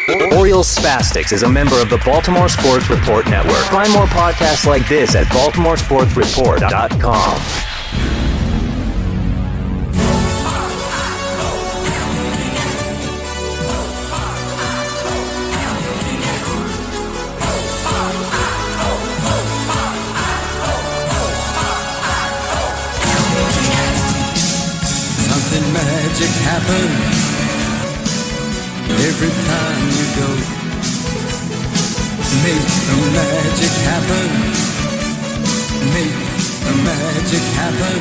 Orioles Spastics is a member of the Baltimore Sports Report Network. Find more podcasts like this at baltimoresportsreport.com. Something magic happens every time you go. Make the magic happen. Make the magic happen.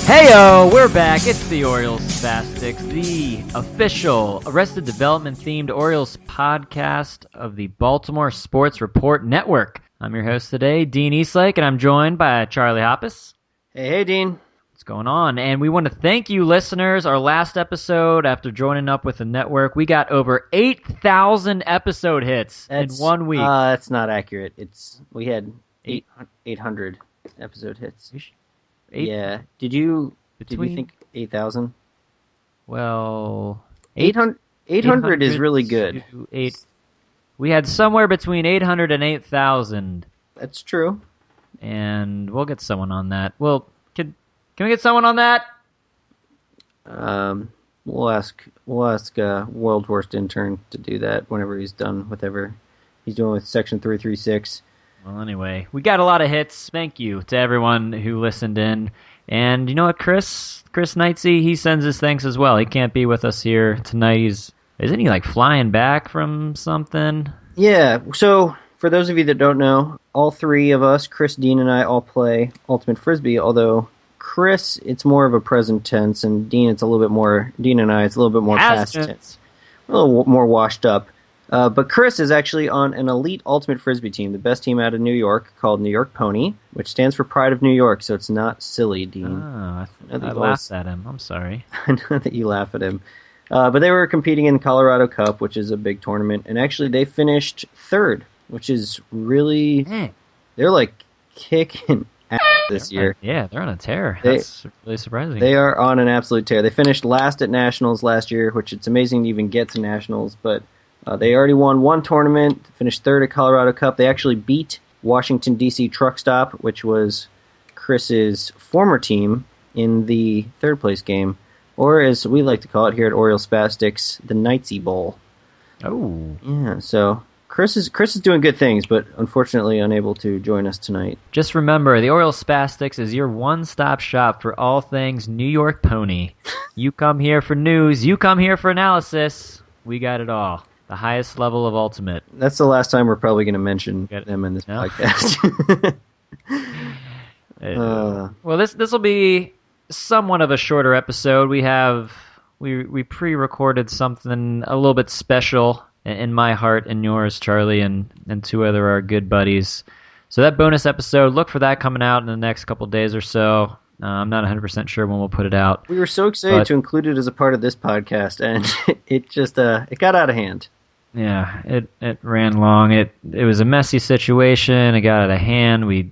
Heyo, we're back. It's the Orioles Spastics, the official Arrested Development themed Orioles podcast of the Baltimore Sports Report Network. I'm your host today, Dean Eastlake, and I'm joined by Charlie Hoppus. Hey, Dean. What's going on? And we want to thank you, listeners. Our last episode, after joining up with the network, we got over 8,000 episode hits in 1 week. That's not accurate. We had 800 episode hits. Yeah. Did you think 8,000? Well, 800 is really good. We had somewhere between 800 and 8,000. That's true. And we'll get someone on that. Well, can we get someone on that? We'll ask World's Worst Intern to do that whenever he's done whatever he's doing with Section 336. Well, anyway, we got a lot of hits. Thank you to everyone who listened in. And you know what, Chris Knightsey, he sends his thanks as well. He can't be with us here tonight. Isn't he flying back from something? Yeah, so for those of you that don't know, all three of us, Chris, Dean, and I, all play Ultimate Frisbee, although Chris, it's more of a present tense, and Dean and I, it's a little bit more past tense. A little more washed up. But Chris is actually on an elite Ultimate Frisbee team, the best team out of New York, called New York PoNY, which stands for Pride of New York, so it's not silly, Dean. Oh, I laughed at him. I'm sorry. I know that you laugh at him. But they were competing in Colorado Cup, which is a big tournament, and actually they finished third, which is really... They're kicking ass this year. Yeah, they're on a tear. That's really surprising. They are on an absolute tear. They finished last at Nationals last year, which it's amazing to even get to Nationals, but they already won one tournament, finished third at Colorado Cup. They actually beat Washington, D.C. Truck Stop, which was Chris's former team, in the third place game. Or, as we like to call it here at Orioles Spastics, the Knightsey Bowl. Oh. Yeah, so Chris is doing good things, but unfortunately unable to join us tonight. Just remember, the Orioles Spastics is your one-stop shop for all things New York PoNY. You come here for news, you come here for analysis. We got it all. The highest level of ultimate. That's the last time we're probably going to mention them in this podcast. Well, this will be somewhat of a shorter episode. We pre-recorded something a little bit special in my heart and yours, Charlie, and two other our good buddies. So that bonus episode, look for that coming out in the next couple days or so. I'm not 100% sure when we'll put it out. We were so excited to include it as a part of this podcast, and it just it got out of hand. Yeah, it ran long. It was a messy situation. It got out of hand. We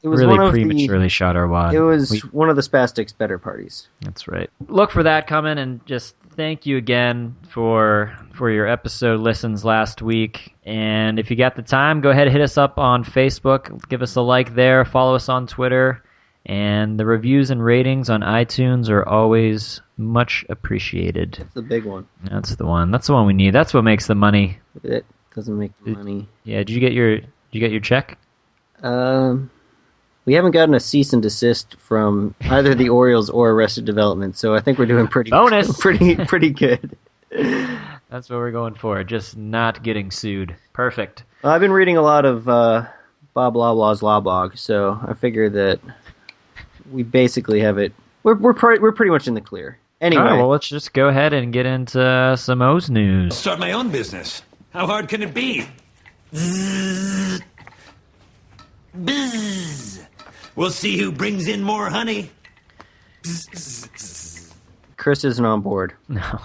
really prematurely shot our wad. It was one of the Spastics better parties. That's right. Look for that coming, and just thank you again for your episode listens last week. And if you got the time, go ahead and hit us up on Facebook. Give us a like there. Follow us on Twitter. And the reviews and ratings on iTunes are always much appreciated. That's the big one. That's the one. That's the one we need. That's what makes the money. It doesn't make the money. Yeah. Did you get your check? We haven't gotten a cease and desist from either the Orioles or Arrested Development, so I think we're doing pretty bonus, pretty good. That's what we're going for. Just not getting sued. Perfect. I've been reading a lot of Bob Loblaw's Law Blog, so I figure that we basically have it. We're pretty much in the clear. Anyway, all right, well, let's just go ahead and get into some O's news. Start my own business. How hard can it be? Bzzz. Bzzz. We'll see who brings in more honey. Chris isn't on board. No.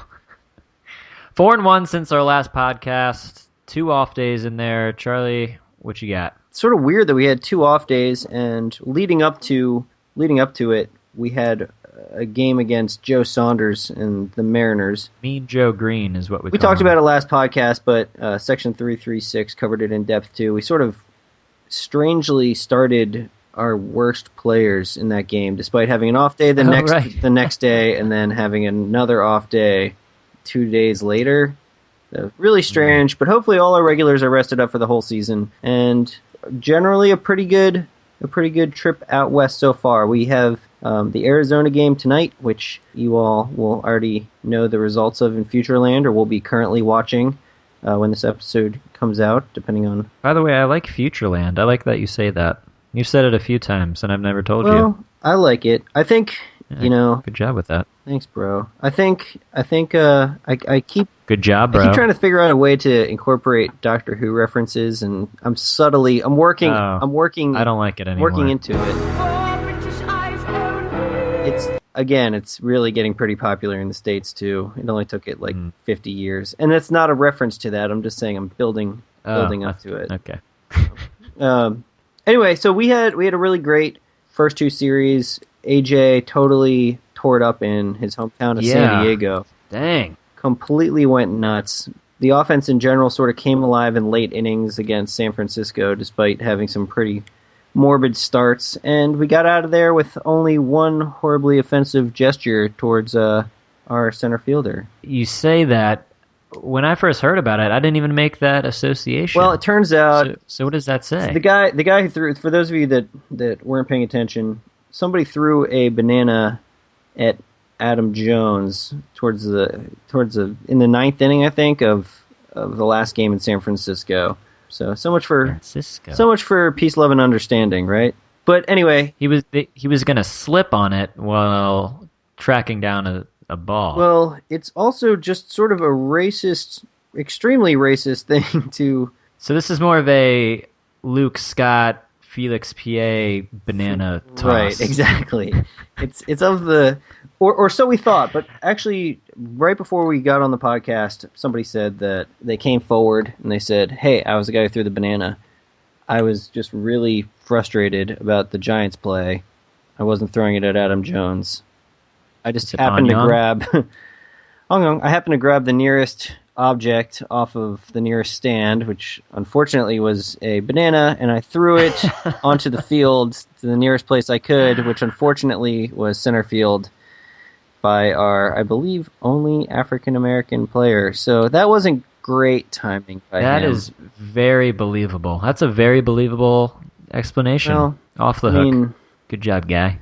4-1 since our last podcast. 2 off days in there. Charlie, what you got? sort of weird that we had 2 off days, and leading up to it, we had a game against Joe Saunders and the Mariners. Mean Joe Green is what we talked him. about it last podcast, but Section 336 covered it in depth too. We sort of strangely started our worst players in that game, despite having an off day the next day, and then having another off day 2 days later. So really strange, but hopefully all our regulars are rested up for the whole season, and generally a pretty good trip out west so far. We have the Arizona game tonight, which you all will already know the results of in Futureland, or will be currently watching when this episode comes out, depending on... By the way, I like Futureland. I like that you say that. You've said it a few times, and I've never told you. Well, I like it. I think, Good job with that. Thanks, bro. I keep... Good job, bro. I keep trying to figure out a way to incorporate Doctor Who references, and I'm working... I don't like it anymore. Working into it. It's really getting pretty popular in the States, too. It only took it 50 years. And it's not a reference to that. I'm just saying I'm building up to it. Okay. Anyway, so we had a really great first 2 series. AJ totally tore it up in his hometown of San Diego. Dang. Completely went nuts. The offense in general sort of came alive in late innings against San Francisco, despite having some pretty morbid starts. And we got out of there with only one horribly offensive gesture towards our center fielder. You say that. When I first heard about it, I didn't even make that association. Well, it turns out... So what does that say? The guy who threw... For those of you that weren't paying attention, somebody threw a banana at Adam Jones towards the in the 9th inning, I think, of the last game in San Francisco. So much for peace, love, and understanding, right? But anyway, he was going to slip on it while tracking down a ball. Well, it's also just sort of a racist, extremely racist thing to... So this is more of a Luke Scott, Felix PA banana toss. Right, exactly. It's of the... Or so we thought, but actually, right before we got on the podcast, somebody said that they came forward and they said, hey, I was the guy who threw the banana. I was just really frustrated about the Giants play. I wasn't throwing it at Adam Jones. I just happened to grab... I happened to grab the nearest object off of the nearest stand, which unfortunately was a banana, and I threw it onto the field to the nearest place I could, which unfortunately was center field by our, I believe, only African-American player. So that wasn't great timing by him. That is very believable. That's a very believable explanation. Well, off the hook. Good job, guy.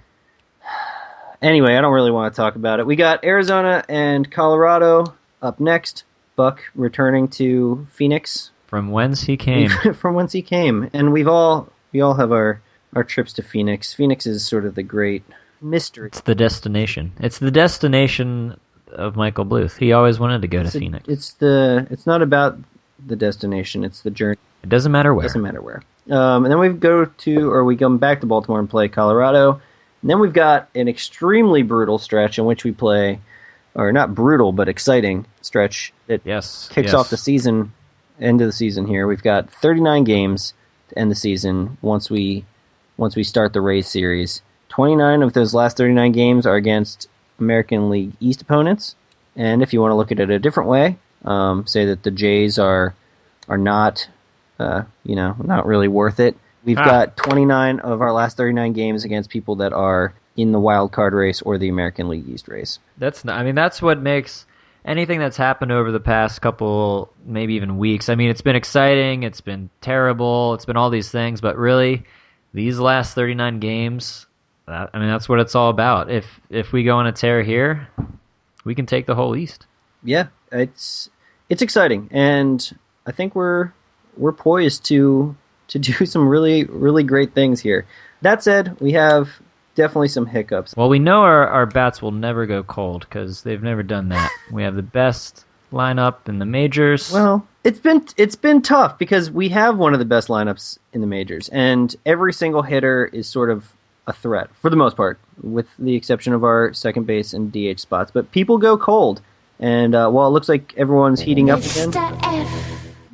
Anyway, I don't really want to talk about it. We got Arizona and Colorado up next. Buck returning to Phoenix. From whence he came. From whence he came. And we all have our trips to Phoenix. Phoenix is sort of the great mystery. It's the destination. It's the destination of Michael Bluth. He always wanted to go to Phoenix. It's not about the destination, it's the journey. It doesn't matter where. And then we come back to Baltimore and play Colorado. And then we've got an extremely brutal stretch in which we play, or not brutal, but exciting stretch that kicks off the season, end of the season here. We've got 39 games to end the season once we start the Rays series. 29 of those last 39 games are against American League East opponents. And if you want to look at it a different way, say that the Jays are not, not really worth it. We've got 29 of our last 39 games against people that are in the wild card race or the American League East race. That's what makes anything that's happened over the past couple, maybe even weeks. I mean, it's been exciting, it's been terrible, it's been all these things, but really, these last 39 games, that's what it's all about. If we go on a tear here, we can take the whole East. Yeah, it's exciting, and I think we're poised to do some really, really great things here. That said, we have definitely some hiccups. Well, we know our bats will never go cold because they've never done that. We have the best lineup in the majors. Well, it's been tough because we have one of the best lineups in the majors, and every single hitter is sort of a threat for the most part, with the exception of our second base and DH spots. But people go cold, and while it looks like everyone's heating up again,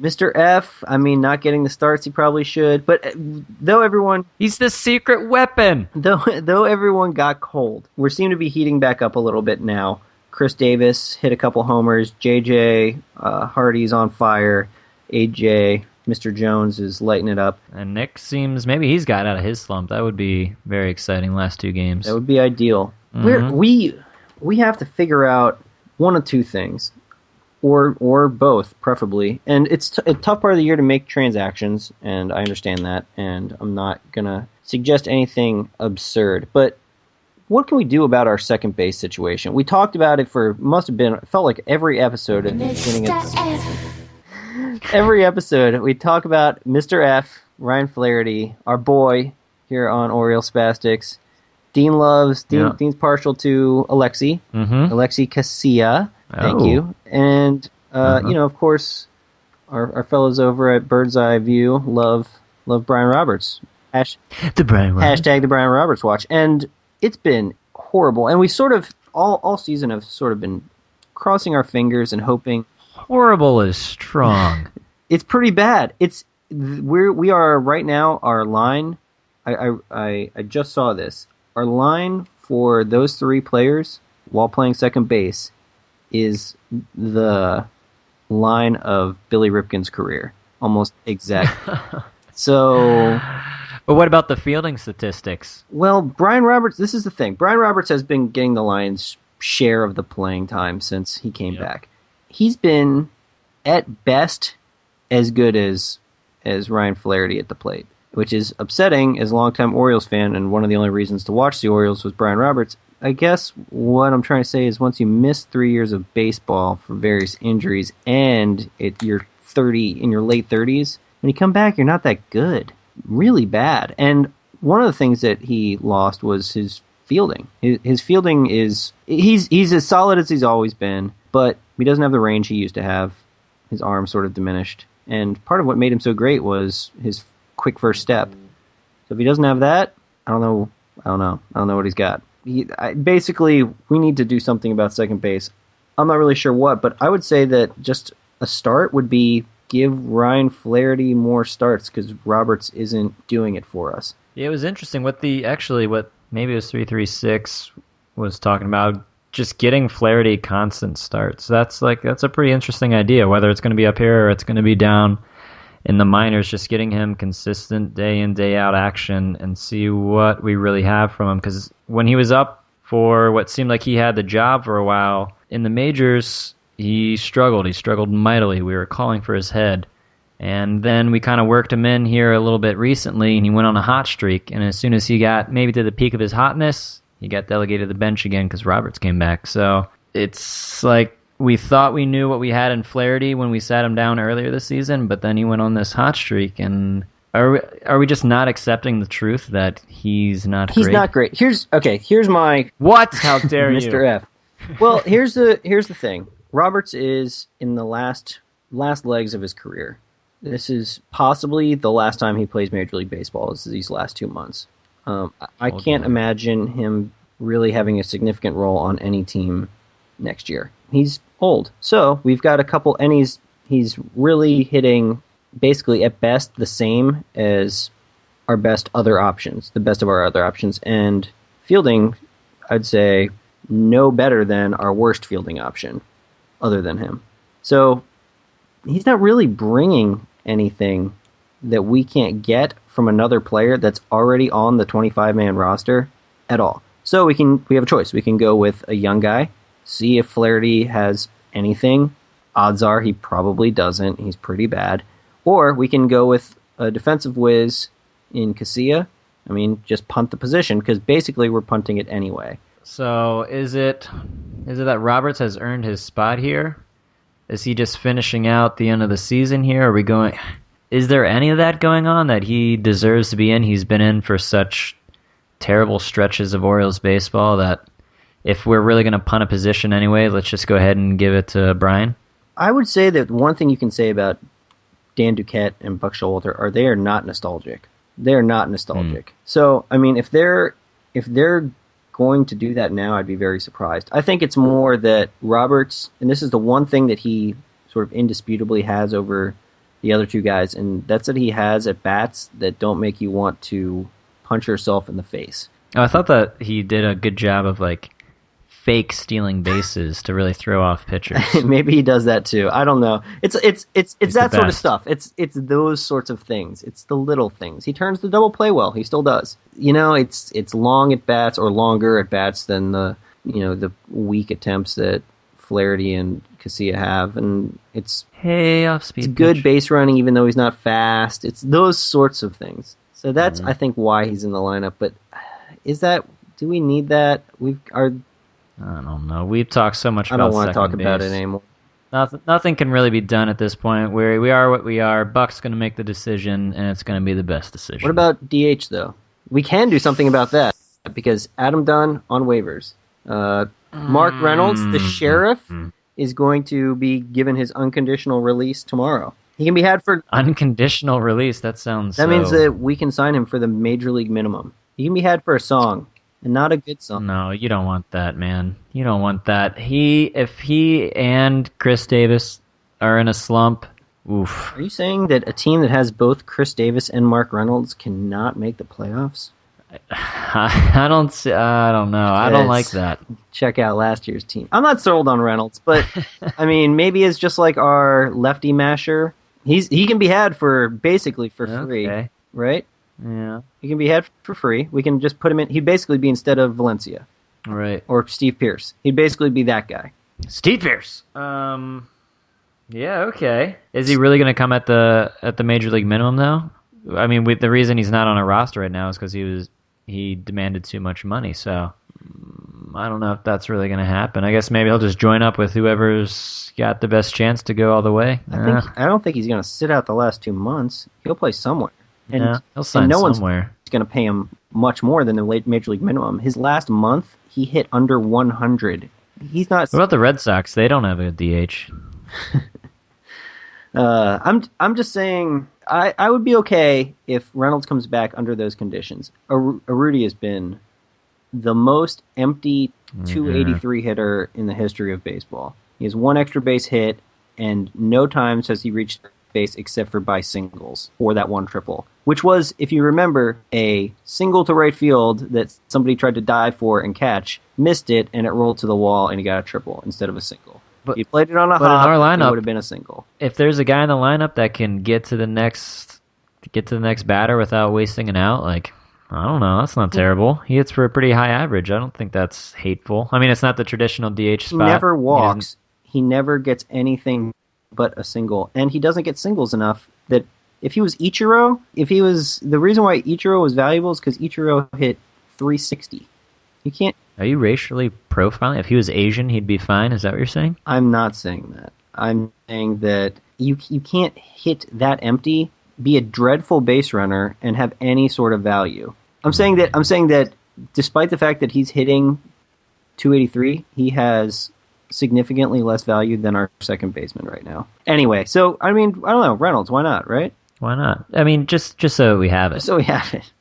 Mr. F, I mean, not getting the starts he probably should, but though everyone He's the secret weapon. though everyone got cold, we seem to be heating back up a little bit now. Chris Davis hit a couple homers. JJ Hardy's on fire. AJ, Mr. Jones is lighting it up. And Nick seems maybe he's got out of his slump. That would be very exciting. Last 2 games. That would be ideal. Mhm. We have to figure out one of two things, or both, preferably. And it's a tough part of the year to make transactions, and I understand that. And I'm not gonna suggest anything absurd, but what can we do about our second base situation? We talked about it it felt like every episode at the beginning of the season. Every episode, we talk about Mr. F, Ryan Flaherty, our boy here on Oriole Spastics. Dean's partial to Alexi. Mm-hmm. Alexi Casilla. Thank Oh. you. And, of course, our fellows over at Bird's Eye View love Brian Roberts. The Brian Roberts. Hashtag the Brian Roberts watch. And it's been horrible. And we sort of, all season, have sort of been crossing our fingers and hoping. Horrible is strong. It's pretty bad. We are right now, our line, I just saw this. Our line for those 3 players while playing second base is the line of Billy Ripken's career. Almost exactly. So... But what about the fielding statistics? Well, Brian Roberts, this is the thing. Brian Roberts has been getting the Lions' share of the playing time since he came back. He's been, at best, as good as Ryan Flaherty at the plate, which is upsetting as a longtime Orioles fan, and one of the only reasons to watch the Orioles was Brian Roberts. I guess what I'm trying to say is once you miss 3 years of baseball for various injuries and you're 30 in your late 30s, when you come back, you're not that good. Really bad. And one of the things that he lost was his fielding. His fielding is... He's as solid as he's always been, but he doesn't have the range he used to have. His arm sort of diminished. And part of what made him so great was his quick first step. So if he doesn't have that, I don't know what he's got. Basically, we need to do something about second base. I'm not really sure what, but I would say that just a start would be give Ryan Flaherty more starts because Roberts isn't doing it for us. Yeah, it was interesting what maybe it was 336 was talking about, just getting Flaherty constant starts. That's a pretty interesting idea, whether it's going to be up here or it's going to be down in the minors, just getting him consistent day in, day out action and see what we really have from him. Because when he was up for what seemed like he had the job for a while, in the majors, he struggled. He struggled mightily. We were calling for his head. And then we kind of worked him in here a little bit recently, and he went on a hot streak. And as soon as he got maybe to the peak of his hotness, he got delegated to the bench again because Roberts came back. So it's like we thought we knew what we had in Flaherty when we sat him down earlier this season, but then he went on this hot streak. And are we just not accepting the truth that he's not great? He's not great. Here's my... What? How dare you? Mr. F. Well, here's the thing. Roberts is in the last legs of his career. This is possibly the last time he plays Major League Baseball is these last 2 months. I can't imagine him really having a significant role on any team next year. He's old. So we've got a couple, and he's really hitting basically at best the same as our best other options, the best of our other options. And fielding, I'd say, no better than our worst fielding option other than him. So he's not really bringing anything that we can't get from another player that's already on the 25-man roster at all. So we have a choice. We can go with a young guy, see if Flaherty has anything. Odds are he probably doesn't. He's pretty bad. Or we can go with a defensive whiz in Casilla. I mean, just punt the position because basically we're punting it anyway. So is it that Roberts has earned his spot here? Is he just finishing out the end of the season here? Are we going? Is there any of that going on that he deserves to be in? He's been in for such terrible stretches of Orioles baseball that if we're really going to punt a position anyway, let's just go ahead and give it to Brian. I would say that one thing you can say about Dan Duquette and Buck Showalter are they are not nostalgic. They are not nostalgic. So, I mean, if they're going to do that now, I'd be very surprised. I think it's more that Roberts, and this is the one thing that he sort of indisputably has over the other two guys, and that's that he has at bats that don't make you want to punch yourself in the face. Oh, I thought that he did a good job of like fake stealing bases to really throw off pitchers. Maybe he does that too. I don't know. It's that sort of best. stuff. It's those sorts of things. It's the little things. He turns the double play well. He still does. You know, it's long at bats or longer at bats than the weak attempts that Flaherty and Casilla have, and it's Off speed. it's good base running even though he's not fast. It's those sorts of things. So that's I think why he's in the lineup. But do we need that? I don't know. We've talked so much I about don't want to talk second about base. it anymore. Nothing can really be done at this point. We are what we are. Buck's going to make the decision, and it's going to be the best decision. What about DH, though? We can do something about that, because Adam Dunn on waivers. Mark Reynolds, the sheriff, is going to be given his unconditional release tomorrow. He can be had for... Unconditional release? That sounds That means that we can sign him for the major league minimum. He can be had for a song. And not a good song. No, you don't want that, man. You don't want that. If he and Chris Davis are in a slump, oof. Are you saying that a team that has both Chris Davis and Mark Reynolds cannot make the playoffs? I don't know. I don't like that. Check out last year's team. I'm not sold on Reynolds, but I mean, maybe it's just like our lefty masher. He can be had for basically for free, right? Yeah. He can be had for free. We can just put him in. He'd basically be instead of Valencia. Right. Or Steve Pearce. He'd basically be that guy. Steve Pearce. Yeah, okay. Is he really going to come at the major league minimum though? I mean, the reason he's not on a roster right now is because he demanded too much money. So I don't know if that's really going to happen. I guess maybe he'll just join up with whoever's got the best chance to go all the way. I don't think he's going to sit out the last 2 months. He'll play somewhere. And he'll sign somewhere. One's going to pay him much more than the late major league minimum. His last month, he hit under 100. He's not. What about the Red Sox? They don't have a DH. I'm just saying I would be okay if Reynolds comes back under those conditions. Urruti has been the most empty 283 hitter in the history of baseball. He has one extra base hit, and no times has he reached base except for by singles or that one triple, which was, if you remember, a single to right field that somebody tried to dive for and catch, missed it, and it rolled to the wall, and he got a triple instead of a single. But he played it on a hop, in our lineup, it would have been a single. If there's a guy in the lineup that can get to the next batter without wasting an out, like, I don't know, that's not terrible. He hits for a pretty high average. I don't think that's hateful. I mean, it's not the traditional DH spot. He never walks. He never gets anything but a single, and he doesn't get singles enough that if he was Ichiro, the reason why Ichiro was valuable is because Ichiro hit 360. You can't. Are you racially profiling? If he was Asian, he'd be fine. Is that what you're saying? I'm not saying that. I'm saying that you can't hit that empty, be a dreadful base runner, and have any sort of value. I'm saying that despite the fact that he's hitting 283, he has significantly less value than our second baseman right now. Anyway, so I mean, I don't know, Reynolds, why not, right? Why not? I mean, just so we have it. So we have it.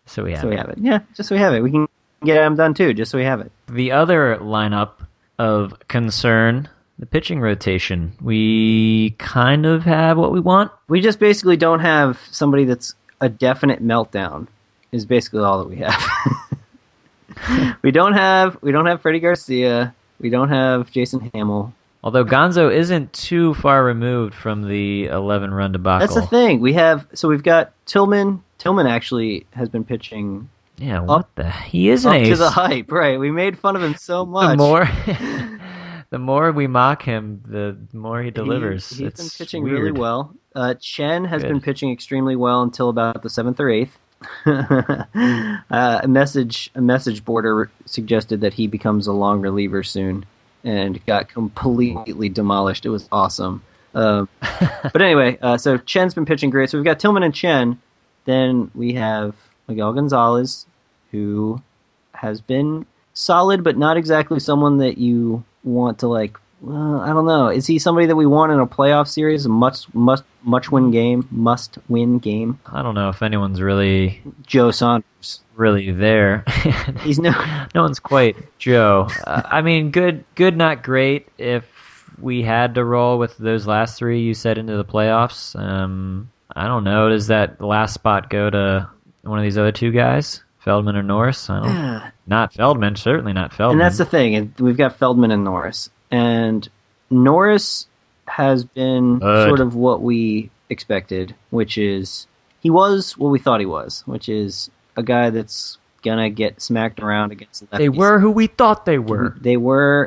So we have it. Yeah, just so we have it. We can get him done too, just so we have it. The other lineup of concern, the pitching rotation. We kind of have what we want. We just basically don't have somebody that's a definite meltdown. Is basically all that we have. We don't have Freddie Garcia. We don't have Jason Hamill. Although Gonzo isn't too far removed from the 11-run debacle. That's the thing. We've got Tillman. Tillman actually has been pitching. Yeah, he is an ace. Up to the hype, right? We made fun of him so much. The more we mock him, the more he delivers. He's been pitching weird. really well. Chen has been pitching extremely well until about the 7th or 8th. A message boarder suggested that he becomes a long reliever soon, and got completely demolished. It was awesome. But anyway, so Chen's been pitching great. So we've got Tillman and Chen. Then we have Miguel Gonzalez, who has been solid, but not exactly someone that you want to like. I don't know. Is he somebody that we want in a playoff series? A must-win game? I don't know if anyone's really Joe Saunders really there. He's no one's quite Joe. I mean, good, not great. If we had to roll with those last three you said into the playoffs, I don't know. Does that last spot go to one of these other two guys, Feldman or Norris? I don't. Not Feldman. Certainly not Feldman. And that's the thing. We've got Feldman and Norris, and Norris has been sort of what we expected, which is he was what we thought he was, which is a guy that's gonna get smacked around against lefties. They were who we thought they were.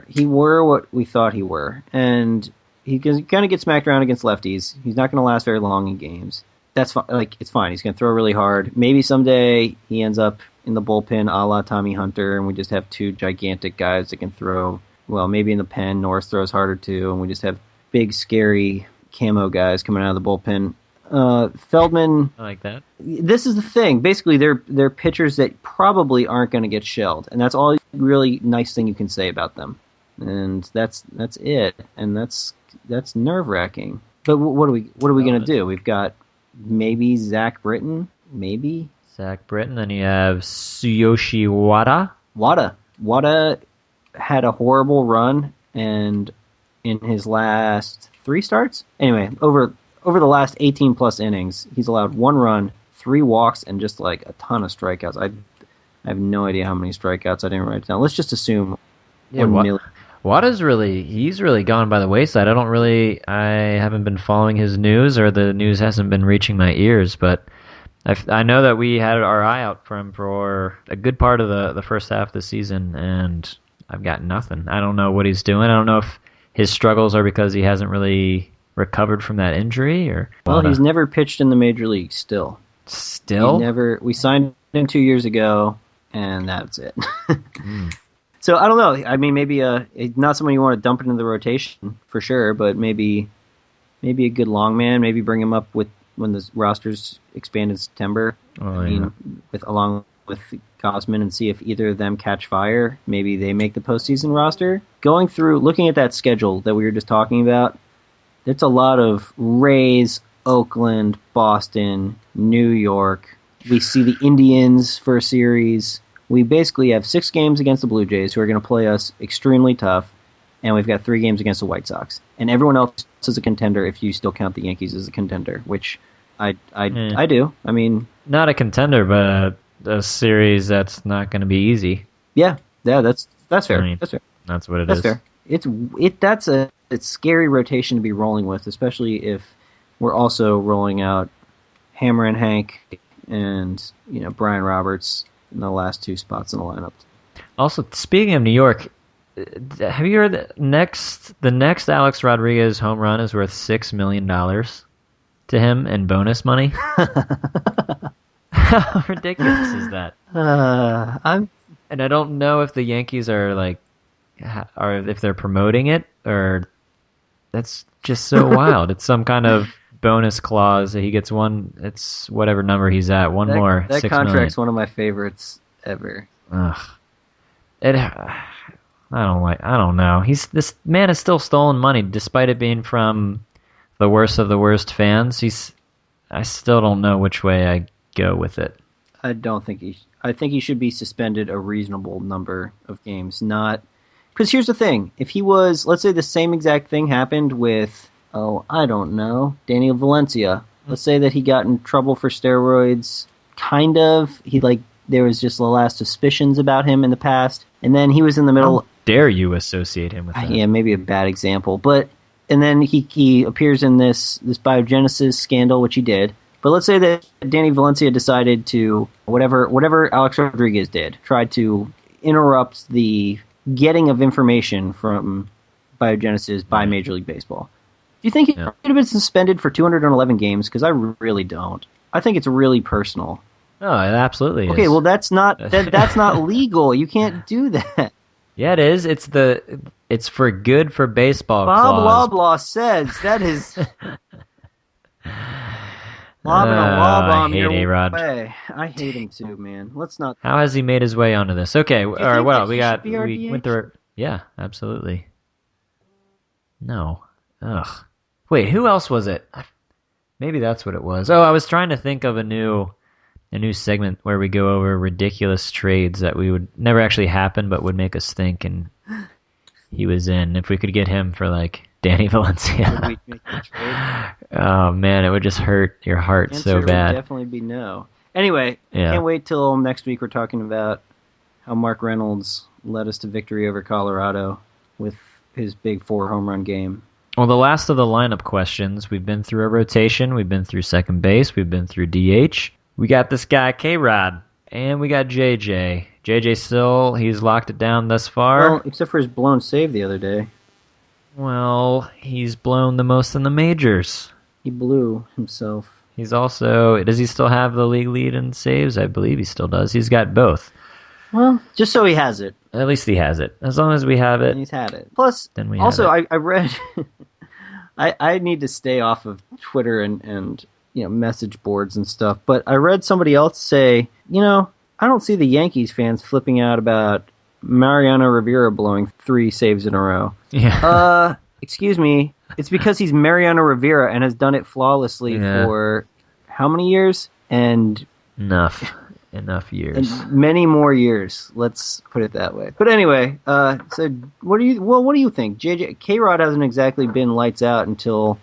He were what we thought he were, and he's gonna get smacked around against lefties. He's not gonna last very long in games. That's fine. Like, it's fine. He's gonna throw really hard. Maybe someday he ends up in the bullpen, a la Tommy Hunter, and we just have two gigantic guys that can throw. Well, maybe in the pen, Norris throws harder too, and we just have big, scary camo guys coming out of the bullpen. Feldman, I like that. This is the thing. Basically, they're pitchers that probably aren't going to get shelled, and that's all really nice thing you can say about them. And that's it. And that's nerve-wracking. But what are we going to do? We've got maybe Zach Britton, maybe Zach Britton. Then you have Tsuyoshi Wada. Wada had a horrible run, and in his last 3 starts, anyway, over the last 18 plus innings, he's allowed 1 run, 3 walks, and just like a ton of strikeouts. I have no idea how many strikeouts. I didn't write it down. Let's just assume 1 million. Wada's he's really gone by the wayside. I haven't been following his news, or the news hasn't been reaching my ears, but I know that we had our eye out for him for a good part of the first half of the season, and I've got nothing. I don't know what he's doing. I don't know if his struggles are because he hasn't really recovered from that injury, or well, he's never pitched in the major leagues. Still, we signed him 2 years ago, and that's it. So I don't know. I mean, maybe not someone you want to dump into the rotation for sure, but maybe a good long man. Maybe bring him up with when the rosters expand in September. Along with Cosman, and see if either of them catch fire. Maybe they make the postseason roster. Looking at that schedule that we were just talking about, it's a lot of Rays, Oakland, Boston, New York. We see the Indians for a series. We basically have 6 games against the Blue Jays, who are going to play us extremely tough, and we've got 3 games against the White Sox. And everyone else is a contender if you still count the Yankees as a contender, which I do. I mean, not a contender, but a series that's not going to be easy. Yeah, that's fair. That's fair. That's what it is. That's fair. That's a scary rotation to be rolling with, especially if we're also rolling out Hammer and Hank and Brian Roberts in the last 2 spots in the lineup. Also, speaking of New York, have you heard that the next Alex Rodriguez home run is worth $6 million to him in bonus money? How ridiculous is that? And I don't know if the Yankees are if they're promoting it, or that's just so wild. It's some kind of bonus clause that he gets one. It's whatever number he's at. More. That $6 contract's million. one of my favorites ever. Ugh. I don't know. This man has still stolen money despite it being from the worst of the worst fans. I still don't know which way I go with it. I think he should be suspended a reasonable number of games. Not because here's the thing: if he was, let's say, the same exact thing happened with, I don't know, Daniel Valencia. Let's say that he got in trouble for steroids. Kind of. There was just the last suspicions about him in the past, and then he was in the middle. How dare you associate him with that? Yeah, maybe a bad example, and then he appears in this biogenesis scandal, which he did. But let's say that Danny Valencia decided to, whatever Alex Rodriguez did, tried to interrupt the getting of information from biogenesis by Major League Baseball. Do you think he could have been suspended for 211 games? Because I really don't. I think it's really personal. Oh, it absolutely is. Okay, well that's not legal. You can't do that. Yeah, it is. It's for good for baseball. Bob Loblaw says that is lobbing a lob on your A-Rod. way. I hate him too, man. Let's not. How has he made his way onto this? Okay, all right. Well, we went through. Yeah, absolutely. No. Ugh. Wait, who else was it? Maybe that's what it was. Oh, I was trying to think of a new segment where we go over ridiculous trades that we would never actually happen, but would make us think. And he was in. If we could get him for Danny Valencia. Would we make the trade? Oh man, it would just hurt your heart Answer so would bad. definitely be no. Anyway, Yeah. can't wait till next week. We're talking about how Mark Reynolds led us to victory over Colorado with his big 4 home run game. Well, the last of the lineup questions, we've been through a rotation, we've been through second base, we've been through DH. We got this guy, K-Rod, and we got JJ. JJ still, he's locked it down thus far. Well, except for his blown save the other day. Well, he's blown the most in the majors. He blew himself. He's also, does he still have the league lead in saves? I believe he still does. He's got both. Well, just so he has it. At least he has it. As long as we have it. And he's had it. Plus, Then we also, have I read... I need to stay off of Twitter and message boards and stuff, but I read somebody else say, I don't see the Yankees fans flipping out about Mariano Rivera blowing 3 saves in a row. Yeah. Excuse me. It's because he's Mariano Rivera and has done it flawlessly for how many years? And Enough years. and many more years. Let's put it that way. But anyway, so what do you think? JJ K-Rod hasn't exactly been lights out until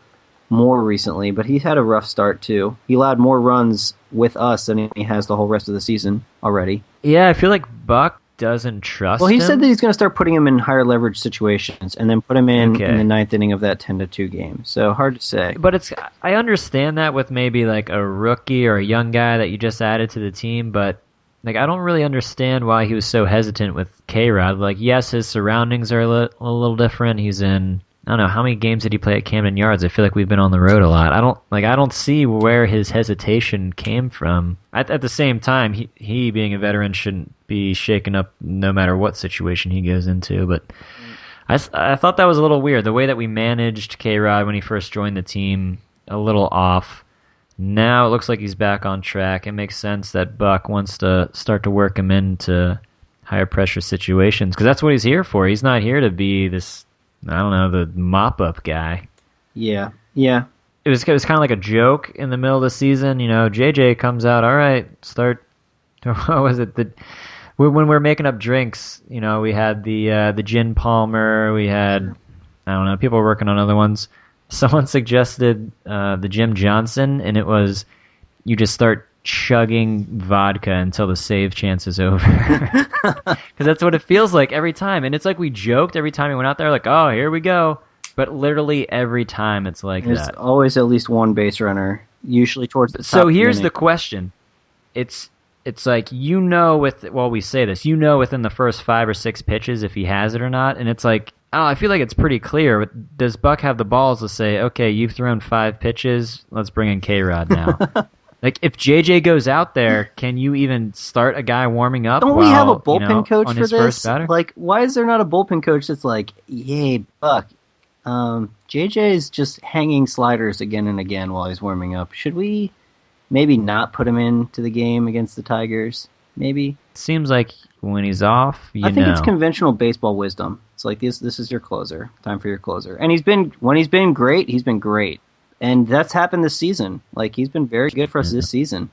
more recently, but he's had a rough start too. He allowed more runs with us than he has the whole rest of the season already. Yeah, I feel like Buck doesn't trust Well, he him. said that he's going to start putting him in higher leverage situations and then put him in Okay. the 9th inning of that 10-2 game. So hard to say. But I understand that with maybe like a rookie or a young guy that you just added to the team, but like I don't really understand why he was so hesitant with K-Rod. Like, yes, his surroundings are a little different. He's in, I don't know, how many games did he play at Camden Yards? I feel like we've been on the road a lot. I don't see where his hesitation came from. At the same time, he being a veteran shouldn't be shaken up no matter what situation he goes into. But I thought that was a little weird. The way that we managed K-Rod when he first joined the team, a little off. Now it looks like he's back on track. It makes sense that Buck wants to start to work him into higher pressure situations because that's what he's here for. He's not here to be this, I don't know, the mop-up guy. Yeah. It was kind of like a joke in the middle of the season. JJ comes out, all right, start. What was it? When we were making up drinks, we had the gin Palmer. We had, I don't know, people were working on other ones. Someone suggested the Jim Johnson, and it was you just start chugging vodka until the save chance is over. Because that's what it feels like every time. And it's like we joked every time we went out there, like, oh, here we go. But literally every time it's like There's that. always at least one base runner, usually towards the top. So of here's inning. the question. It's like, we say this, within the first 5 or 6 pitches if he has it or not. And it's like, I feel like it's pretty clear. Does Buck have the balls to say, okay, you've thrown 5 pitches, let's bring in K-Rod now? Like, if JJ goes out there, can you even start a guy warming up? Don't we have a bullpen coach on for his this? first batter? Like, why is there not a bullpen coach that's like, yay, Buck, JJ's just hanging sliders again and again while he's warming up. Should we maybe not put him into the game against the Tigers? Maybe. Seems like when he's off, I think it's conventional baseball wisdom. It's like this is your closer. Time for your closer. And when he's been great, he's been great. And that's happened this season. Like, he's been very good for us this season.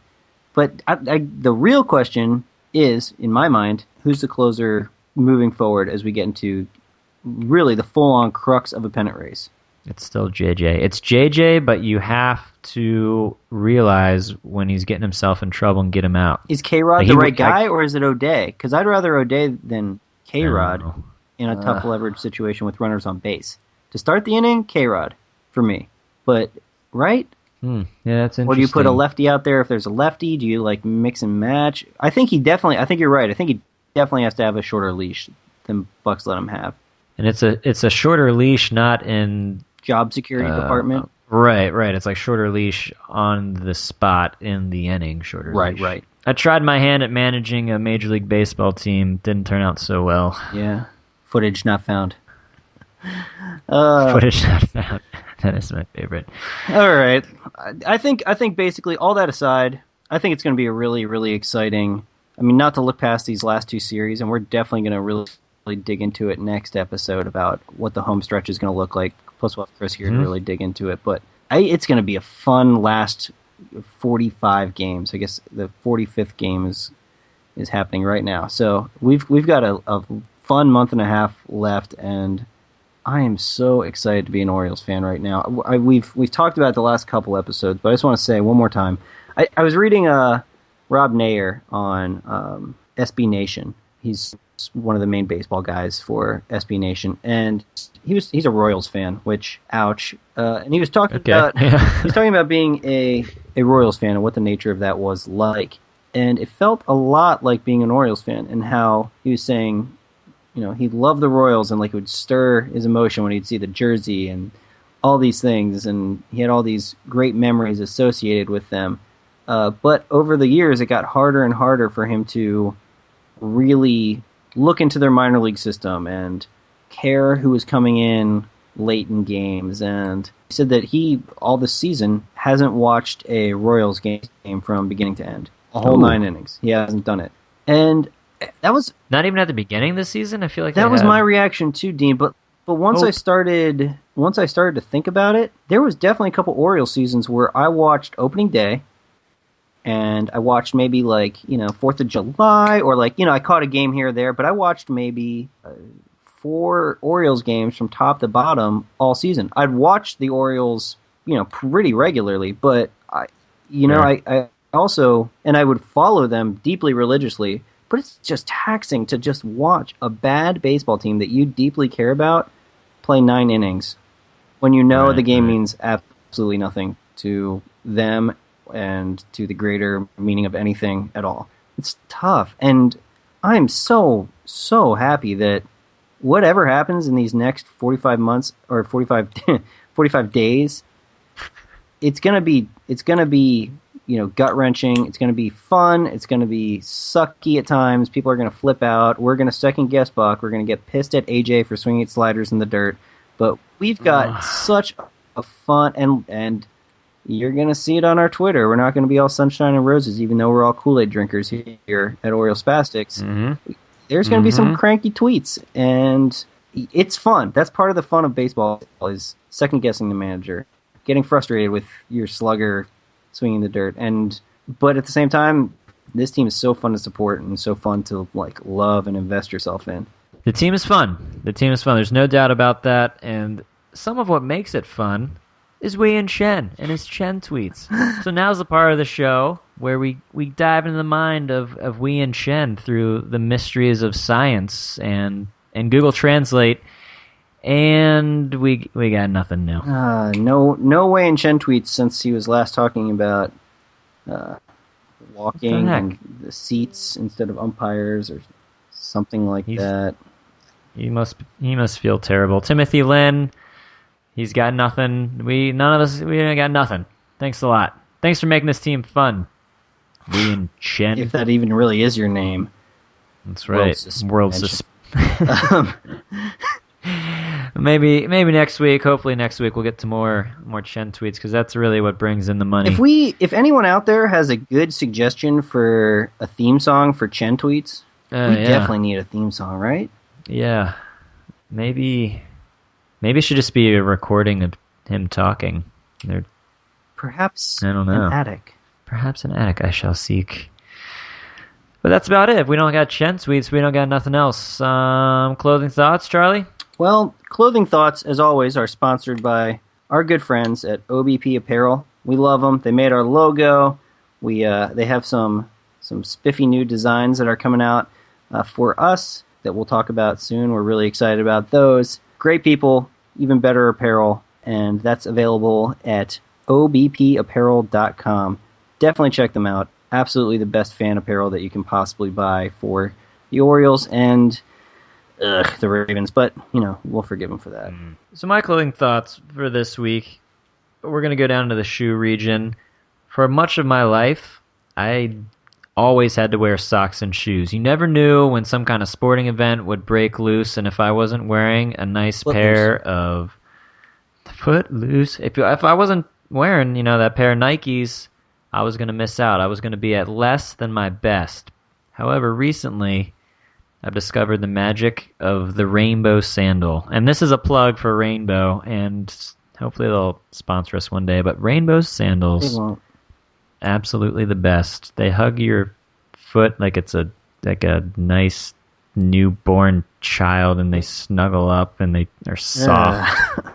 But the real question is, in my mind, who's the closer moving forward as we get into really the full-on crux of a pennant race? It's still JJ. It's JJ, but you have to realize when he's getting himself in trouble and get him out. Is K-Rod the right guy, or is it O'Day? Because I'd rather O'Day than K-Rod in a tough leverage situation with runners on base. To start the inning, K-Rod for me. But, right? Yeah, that's interesting. Or do you put a lefty out there if there's a lefty? Do you mix and match? I think you're right. I think he definitely has to have a shorter leash than Bucks let him have. And it's a shorter leash, not in job security department. Right. It's like shorter leash on the spot in the inning, shorter leash. Right. I tried my hand at managing a Major League Baseball team. Didn't turn out so well. Yeah. Footage not found. Footage not found. That is my favorite. All right. I think basically all that aside, I think it's going to be a really, really exciting. I mean, not to look past these last 2 series, and we're definitely going to really dig into it next episode about what the home stretch is going to look like. Plus, we'll have Chris here to really dig into it. But it's going to be a fun last 45 games. I guess the 45th game is happening right now. So we've got a fun month and a half left, and I am so excited to be an Orioles fan right now. We've talked about it the last couple episodes, but I just want to say one more time. I was reading Rob Nayer on SB Nation. He's one of the main baseball guys for SB Nation, and he's a Royals fan. Which, ouch! And he was talking about he's talking about being a Royals fan and what the nature of that was like. And it felt a lot like being an Orioles fan, and how he was saying, he loved the Royals, and like it would stir his emotion when he'd see the jersey and all these things, and he had all these great memories associated with them. But over the years, it got harder and harder for him to really look into their minor league system and care who was coming in late in games. And he said that he, all this season, hasn't watched a Royals game from beginning to end. A whole 9 innings. He hasn't done it. And that was not even at the beginning of the season. I feel like that was my reaction too, Dean. But once I started to think about it, there was definitely a couple Orioles seasons where I watched opening day, and I watched maybe 4th of July, or I caught a game here or there. But I watched maybe 4 Orioles games from top to bottom all season. I'd watch the Orioles, pretty regularly, but I also, and I would follow them deeply religiously, but it's just taxing to just watch a bad baseball team that you deeply care about play 9 innings when the game means absolutely nothing to them and to the greater meaning of anything at all. It's tough, and I'm so happy that whatever happens in these next 45 months or 45 days, it's gonna be gut-wrenching. It's going to be fun. It's going to be sucky at times. People are going to flip out. We're going to second-guess Buck. We're going to get pissed at AJ for swinging sliders in the dirt. But we've got such a fun, and you're going to see it on our Twitter. We're not going to be all sunshine and roses, even though we're all Kool-Aid drinkers here at Orioles Spastics. Mm-hmm. There's going to be some cranky tweets, and it's fun. That's part of the fun of baseball, is second-guessing the manager, getting frustrated with your slugger swinging the dirt, but at the same time, this team is so fun to support and so fun to love and invest yourself in. The team is fun. There's no doubt about that. And some of what makes it fun is Wei and Chen and his Chen tweets. So now's the part of the show where we dive into the mind of Wei and Chen through the mysteries of science and Google Translate. And we got nothing new. No Wei and Chen tweets since he was last talking about walking and the seats instead of umpires or something like that. He must feel terrible. Timothy Lynn, he's got nothing. We ain't got nothing. Thanks a lot. Thanks for making this team fun. Wei and Chen. If that even really is your name. That's right. World Maybe next week. Hopefully next week we'll get to more Chen tweets, because that's really what brings in the money. If anyone out there has a good suggestion for a theme song for Chen tweets, we definitely need a theme song, right? Yeah, maybe it should just be a recording of him talking. Perhaps I don't know. An attic. Perhaps an attic I shall seek. But that's about it. If we don't got Chen tweets, we don't got nothing else. Clothing thoughts, Charlie? Well, Clothing Thoughts, as always, are sponsored by our good friends at OBP Apparel. We love them. They made our logo. They have some spiffy new designs that are coming out for us that we'll talk about soon. We're really excited about those. Great people, even better apparel, and that's available at obpapparel.com. Definitely check them out. Absolutely the best fan apparel that you can possibly buy for the Orioles and the Ravens, but, we'll forgive them for that. So my clothing thoughts for this week, we're going to go down to the shoe region. For much of my life, I always had to wear socks and shoes. You never knew when some kind of sporting event would break loose, and if I wasn't wearing a nice pair of Footloose, if I wasn't wearing, that pair of Nikes, I was going to miss out. I was going to be at less than my best. However, recently, I've discovered the magic of the Rainbow Sandal. And this is a plug for Rainbow, and hopefully they'll sponsor us one day. But Rainbow Sandals, absolutely the best. They hug your foot like it's a nice newborn child and they snuggle up and they are soft.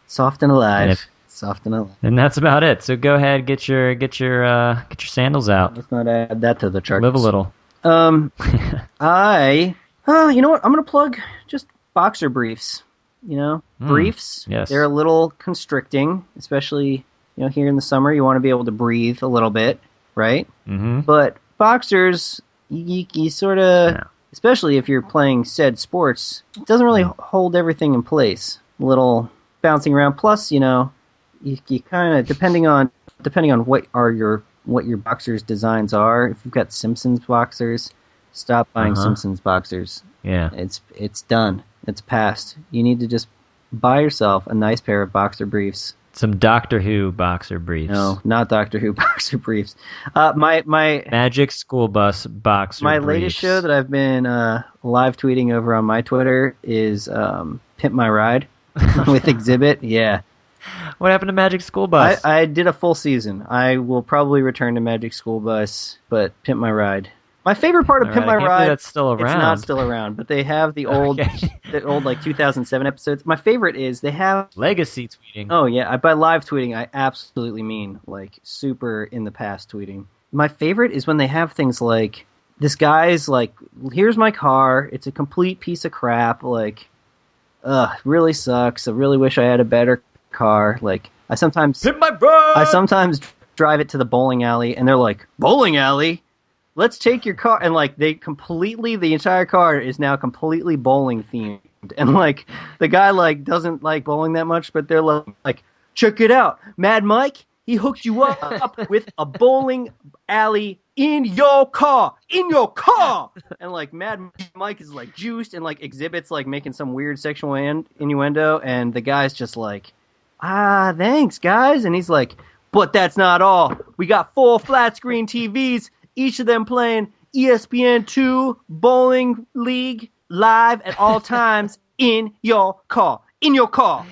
Soft and alive. Soft and alive. And that's about it. So go ahead, get your sandals out. Let's not add that to the chart. Live a little. You know what? I'm gonna plug just boxer briefs. Briefs. Yes. They're a little constricting, especially here in the summer. You want to be able to breathe a little bit, right? Mm-hmm. But boxers, you sort of, especially if you're playing said sports, it doesn't really hold everything in place. A little bouncing around. Plus, you kind of depending on what your boxers designs are. If you've got Simpsons boxers, stop buying Simpsons boxers. Yeah, it's done. It's past. You need to just buy yourself a nice pair of boxer briefs. Some Doctor Who boxer briefs. No, not Doctor Who boxer briefs. My Magic School Bus boxer. My briefs. latest show that I've been live tweeting over on my Twitter is Pimp My Ride with Exhibit. Yeah. What happened to Magic School Bus? I did a full season. I will probably return to Magic School Bus, but Pimp My Ride. My favorite part of Pimp My Ride. That's still around. It's not still around, but they have the old, like 2007 episodes. My favorite is they have legacy tweeting. Oh yeah, by live tweeting I absolutely mean like super in the past tweeting. My favorite is when they have things like this guy's like, here's my car. It's a complete piece of crap. Like, really sucks. I really wish I had a better car. Like I sometimes drive it to the bowling alley, and they're like, bowling alley. Let's take your car, and like the entire car is now completely bowling themed, and like the guy like doesn't like bowling that much, but they're like check it out, Mad Mike, he hooked you up with a bowling alley in your car, and like Mad Mike is like juiced, and like Exhibit's like making some weird sexual innuendo, and the guy's just like, thanks guys, and he's like, but that's not all, we got 4 flat screen TVs. Each of them playing ESPN2 Bowling League live at all times in your car. In your car.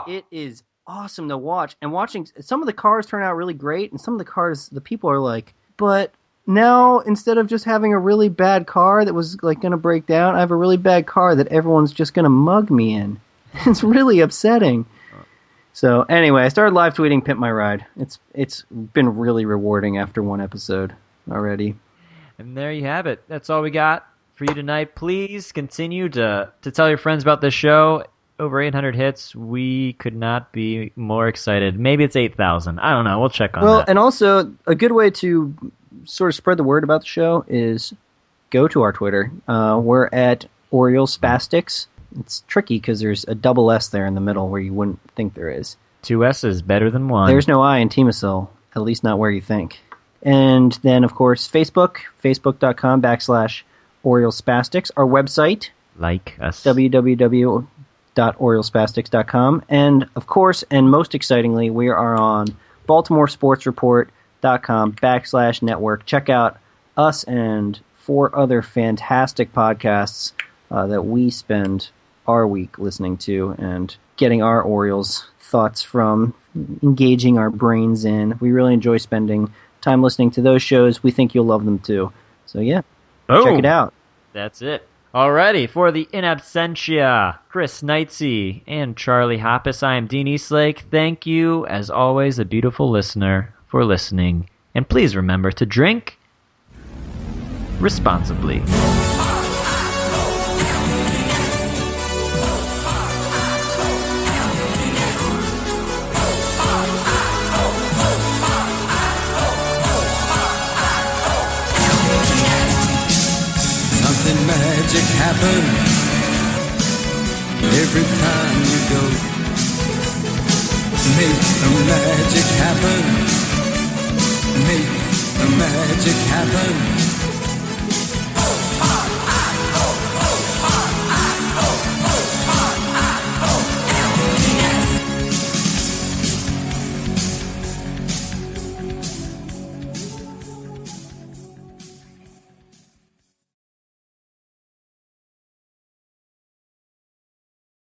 It is awesome to watch. And watching some of the cars turn out really great, and some of the cars, the people are like, but now instead of just having a really bad car that was like going to break down, I have a really bad car that everyone's just going to mug me in. It's really upsetting. So anyway, I started live tweeting Pimp My Ride. It's been really rewarding after one episode already. And there you have it. That's all we got for you tonight. Please continue to tell your friends about this show. Over 800 hits. We could not be more excited. Maybe it's 8,000. I don't know. We'll check on that. Well, and also a good way to sort of spread the word about the show is go to our Twitter. We're at Oriole Spastics. It's tricky because there's a double S there in the middle where you wouldn't think there is. 2 S's better than 1. There's no I in Teamacil, at least not where you think. And then, of course, facebook.com/Oriole Spastics. Our website, like us, www.oriolespastics.com. And, of course, and most excitingly, we are on BaltimoreSportsReport.com/network. Check out us and 4 other fantastic podcasts that we spend our week listening to and getting our Orioles thoughts from, engaging our brains in. We really enjoy spending time listening to those shows. We think you'll love them too. So yeah, check it out. That's it. Alrighty, for the in absentia, Chris Knightsey and Charlie Hoppus, I am Dean Eastlake. Thank you, as always, a beautiful listener, for listening. And please remember to drink responsibly. Magic happen every time you go. Make the magic happen. Make the magic happen.